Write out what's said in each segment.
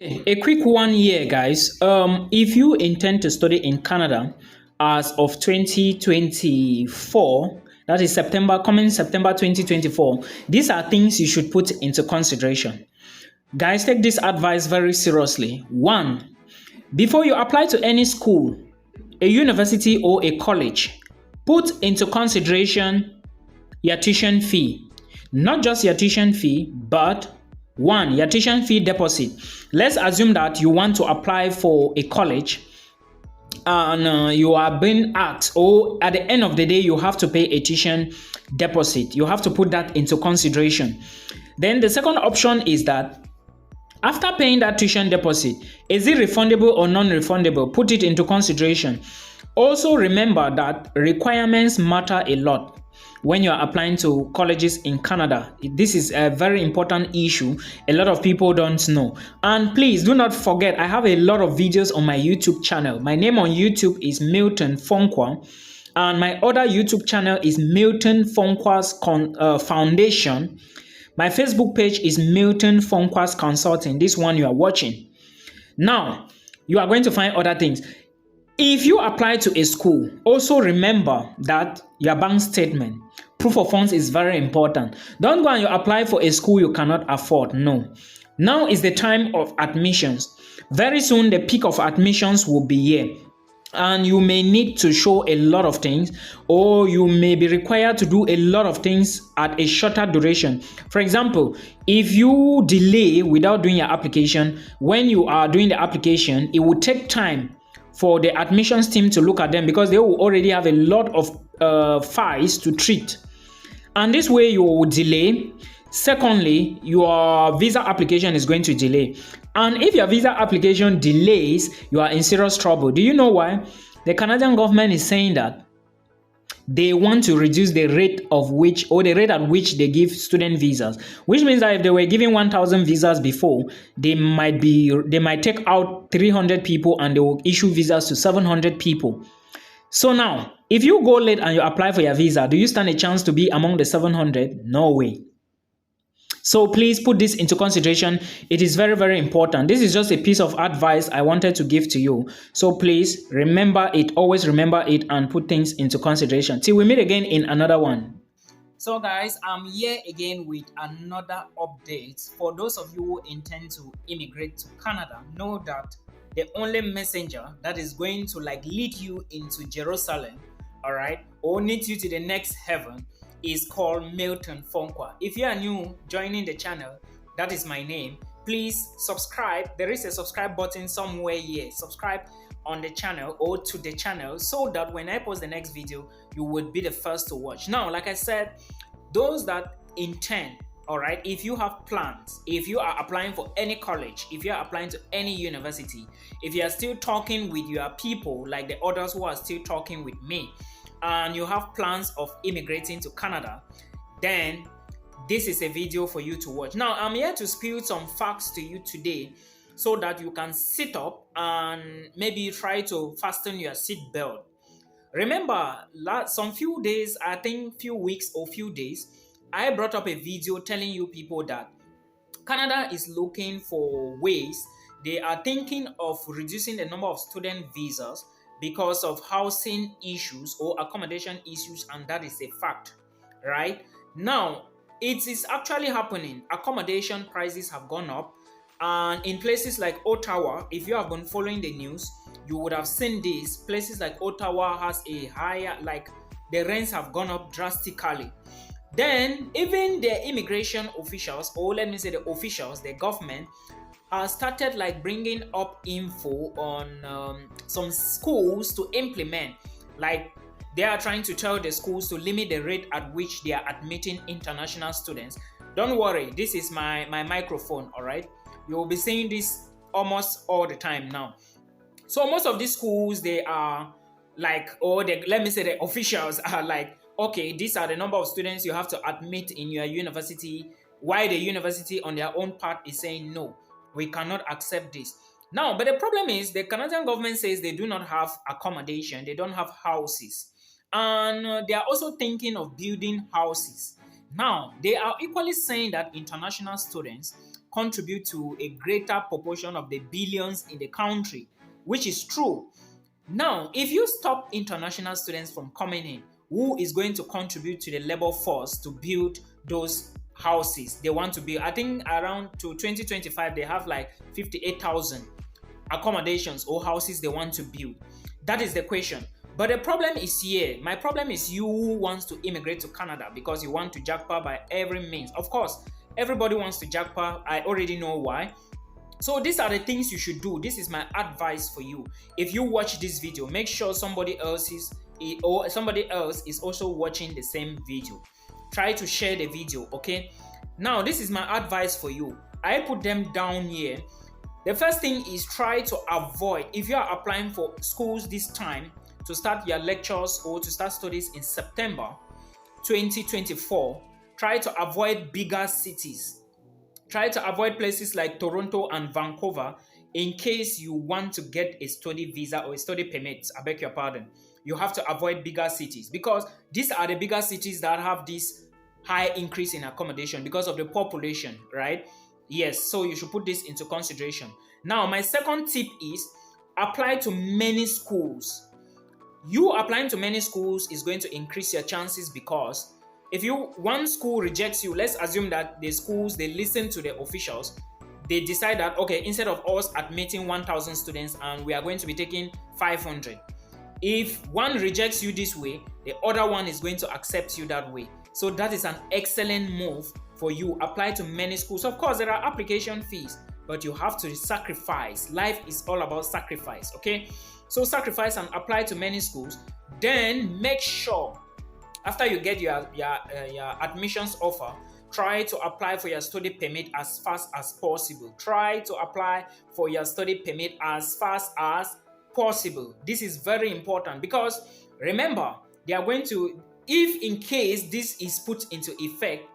A quick one here, guys. If you intend to study in Canada as of 2024, that is coming September 2024, these are things you should put into consideration. Guys, take this advice very seriously. One, before you apply to any school, a university, or a college, put into consideration your tuition fee. Not just your tuition fee, but one, your tuition fee deposit. Let's assume that you want to apply for a college and you are being asked, or at the end of the day, you have to pay a tuition deposit. You have to put that into consideration. Then the second option is that after paying that tuition deposit, is it refundable or non-refundable? Put it into consideration. Also remember that requirements matter a lot when you are applying to colleges in Canada. This is a very important issue. A lot of people don't know. And please do not forget, I have a lot of videos on my YouTube channel. My name on YouTube is Milton Fonkwa. And my other YouTube channel is Milton Fonkwa's Foundation. My Facebook page is Milton Fonkwas Consulting. This one you are watching. Now, you are going to find other things. If you apply to a school, also remember that your bank statement, proof of funds is very important. Don't go and you apply for a school you cannot afford. No. Now is the time of admissions. Very soon, the peak of admissions will be here. And you may need to show a lot of things, or you may be required to do a lot of things at a shorter duration. For example, if you delay without doing your application, when you are doing the application, it will take time for the admissions team to look at them because they will already have a lot of files to treat. And this way you will delay. Secondly, your visa application is going to delay. And if your visa application delays, you are in serious trouble. Do you know why? The Canadian government is saying that they want to reduce the rate of which, or the rate at which they give student visas, which means that if they were giving 1,000 visas before, they might take out 300 people and they will issue visas to 700 people. So now, if you go late and you apply for your visa, do you stand a chance to be among the 700? No way. So please put this into consideration. It is very, very important. This is just a piece of advice I wanted to give to you. So please remember it, always remember it, and put things into consideration. Till we meet again in another one. So guys, I'm here again with another update. For those of you who intend to immigrate to Canada, know that the only messenger that is going to lead you into Jerusalem, all right, or lead you to the next heaven is called Milton Fonkwa. If you are new joining the channel, that is my name. Please subscribe. There is a subscribe button somewhere here. Subscribe on the channel or to the channel so that when I post the next video, you would be the first to watch. Now, like I said, those that intend, all right, if you have plans, if you are applying for any college, if you are applying to any university, if you are still talking with your people like the others who are still talking with me, and you have plans of immigrating to Canada, then this is a video for you to watch. Now, I'm here to spill some facts to you today so that you can sit up and maybe try to fasten your seat belt. Remember, some few days, I think few weeks or few days, I brought up a video telling you people that Canada is looking for ways. They are thinking of reducing the number of student visas because of housing issues or accommodation issues, and that is a fact, right? Now, it is actually happening. Accommodation prices have gone up, and in places like Ottawa, if you have been following the news, you would have seen this. Places like Ottawa has a higher, the rents have gone up drastically. Then, even the immigration officials, or let me say the officials, the government, started bringing up info on some schools to implement. They are trying to tell the schools to limit the rate at which they are admitting international students. Don't worry, this is my microphone, all right? You will be seeing this almost all the time now. So most of these schools, they are let me say the officials are okay, these are the number of students you have to admit in your university, while the university on their own part is saying no, we cannot accept this. Now, but the problem is the Canadian government says they do not have accommodation, they don't have houses, and they are also thinking of building houses. Now, they are equally saying that international students, contribute to a greater proportion of the billions in the country, which is true. Now, if you stop international students from coming in, who is going to contribute to the labor force to build those houses they want to build? I think around to 2025, they have like 58,000 accommodations or houses they want to build. That is the question. But the problem is here. My problem is you who wants to immigrate to Canada because you want to jackpot by every means. Of course, everybody wants to jackpot. I already know why. So these are the things you should do. This is my advice for you. If you watch this video, make sure somebody else is also watching the same video. Try to share the video, okay? Now, this is my advice for you. I put them down here. The first thing is try to avoid, if you are applying for schools this time, to start your lectures or to start studies in September 2024, try to avoid bigger cities. Try to avoid places like Toronto and Vancouver in case you want to get a study visa or a study permit. I beg your pardon. You have to avoid bigger cities because these are the bigger cities that have this high increase in accommodation because of the population, right? Yes, so you should put this into consideration. Now, my second tip is apply to many schools. You applying to many schools is going to increase your chances because if one school rejects you, let's assume that the schools, they listen to the officials, they decide that, okay, instead of us admitting 1,000 students and we are going to be taking 500. If one rejects you this way, the other one is going to accept you that way. So that is an excellent move for you. Apply to many schools. Of course, there are application fees, but you have to sacrifice. Life is all about sacrifice, okay? So sacrifice and apply to many schools. Then make sure after you get your admissions offer, try to apply for your study permit as fast as possible. Try to apply for your study permit as fast as possible. This is very important because remember, they are going to, if in case this is put into effect,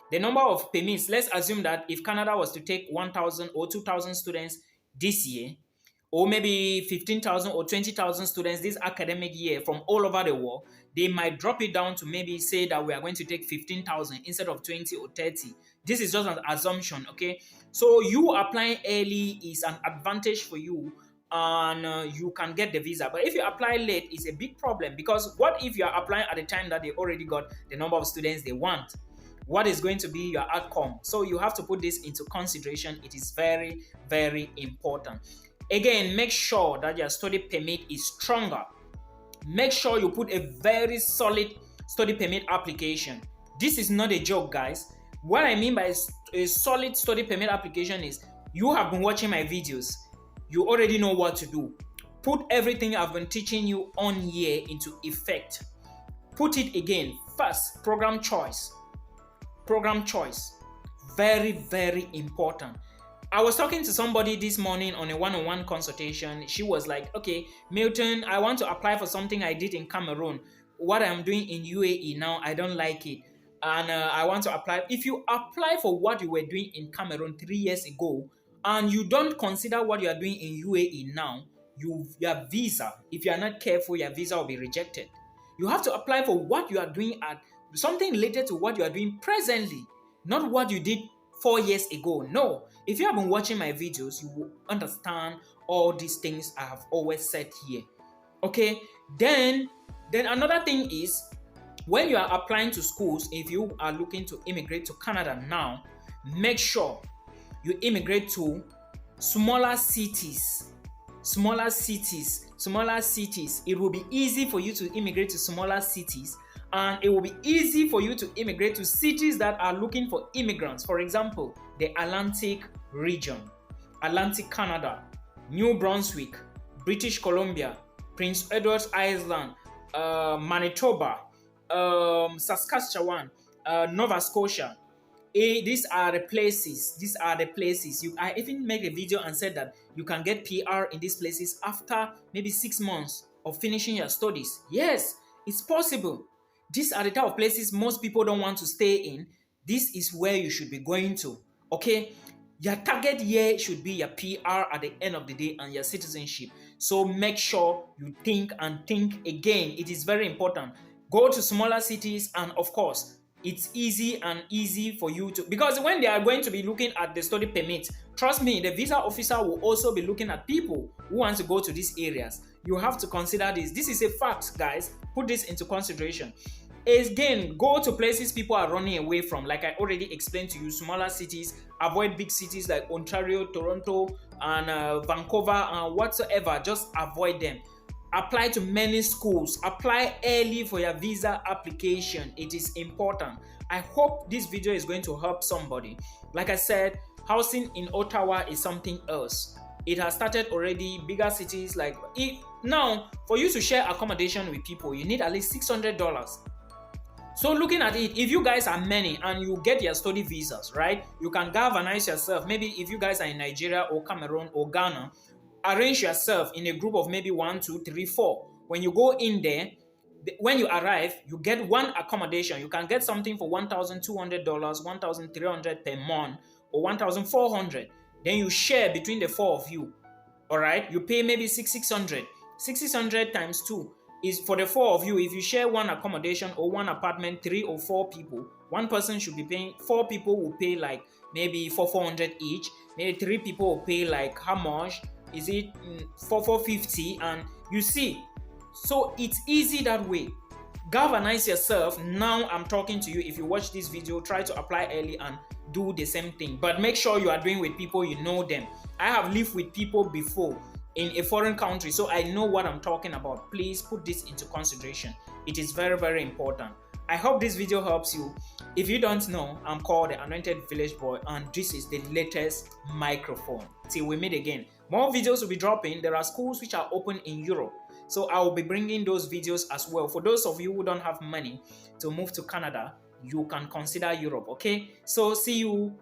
the number of permits, let's assume that if Canada was to take 1,000 or 2,000 students this year, or maybe 15,000 or 20,000 students this academic year from all over the world, they might drop it down to maybe say that we are going to take 15,000 instead of 20 or 30. This is just an assumption, okay? So you applying early is an advantage for you and you can get the visa. But if you apply late, it's a big problem because what if you are applying at the time that they already got the number of students they want? What is going to be your outcome? So you have to put this into consideration. It is very, very important. Again, make sure that your study permit is stronger. Make sure you put a very solid study permit application. This is not a joke, guys. What I mean by a solid study permit application is you have been watching my videos. You already know what to do. Put everything I've been teaching you on here into effect. Put it again. First, program choice. Program choice. Very, very important. I was talking to somebody this morning on a one-on-one consultation. She was like, okay, Milton, I want to apply for something I did in Cameroon. What I'm doing in UAE now, I don't like it. And I want to apply. If you apply for what you were doing in Cameroon 3 years ago, and you don't consider what you are doing in UAE now, your visa, if you are not careful, your visa will be rejected. You have to apply for what you are doing at something related to what you are doing presently, not what you did 4 years ago. No, if you have been watching my videos, you will understand all these things I have always said here. Okay, then another thing is when you are applying to schools, if you are looking to immigrate to Canada now, make sure you immigrate to smaller cities. Smaller cities. It will be easy for you to immigrate to smaller cities, and it will be easy for you to immigrate to cities that are looking for immigrants. For example, the Atlantic region, Atlantic Canada, New Brunswick, British Columbia, Prince Edward Island, Manitoba, Saskatchewan, Nova Scotia. These are the places. I even made a video and said that you can get PR in these places after maybe 6 months of finishing your studies. Yes, it's possible. These are the type of places most people don't want to stay in. This is where you should be going to. Okay? Your target year should be your PR at the end of the day and your citizenship. So make sure you think and think again. It is very important. Go to smaller cities and, of course, it's easy for you to, because when they are going to be looking at the study permit, trust me, the visa officer will also be looking at people who want to go to these areas. You have to consider this. This is a fact, guys. Put this into consideration. Again, go to places people are running away from. Like I already explained to you, smaller cities. Avoid big cities like Ontario, Toronto, and Vancouver, and whatsoever. Just avoid them. Apply to many schools. Apply early for your visa application. It is important. I hope this video is going to help somebody. Like I said, housing in Ottawa is something else. It has started already. Bigger cities like now, for you to share accommodation with people, you need at least $600. So looking at it, if you guys are many and you get your study visas, right, you can galvanize yourself. Maybe if you guys are in Nigeria or Cameroon or Ghana, arrange yourself in a group of maybe 1, 2, 3, 4. When you go in there, when you arrive, you get one accommodation. You can get something for $1,200, $1,300 per month, or $1,400. Then you share between the 4 of you. All right, you pay maybe $600. $600 times 2 is for the 4 of you. If you share one accommodation or one apartment, 3 or 4 people, one person should be paying. 4 people will pay like maybe $400 each. Maybe 3 people will pay like how much? Is it $450? And you see, so it's easy that way. Galvanize yourself. Now I'm talking to you. If you watch this video, try to apply early and do the same thing. But make sure you are doing with people you know them. I have lived with people before in a foreign country, so I know what I'm talking about. Please put this into consideration. It is very, very important. I hope this video helps you. If you don't know, I'm called the Anointed Village Boy, and this is the latest microphone. Till we meet again. More videos will be dropping. There are schools which are open in Europe, so I will be bringing those videos as well. For those of you who don't have money to move to Canada, you can consider Europe, okay? So see you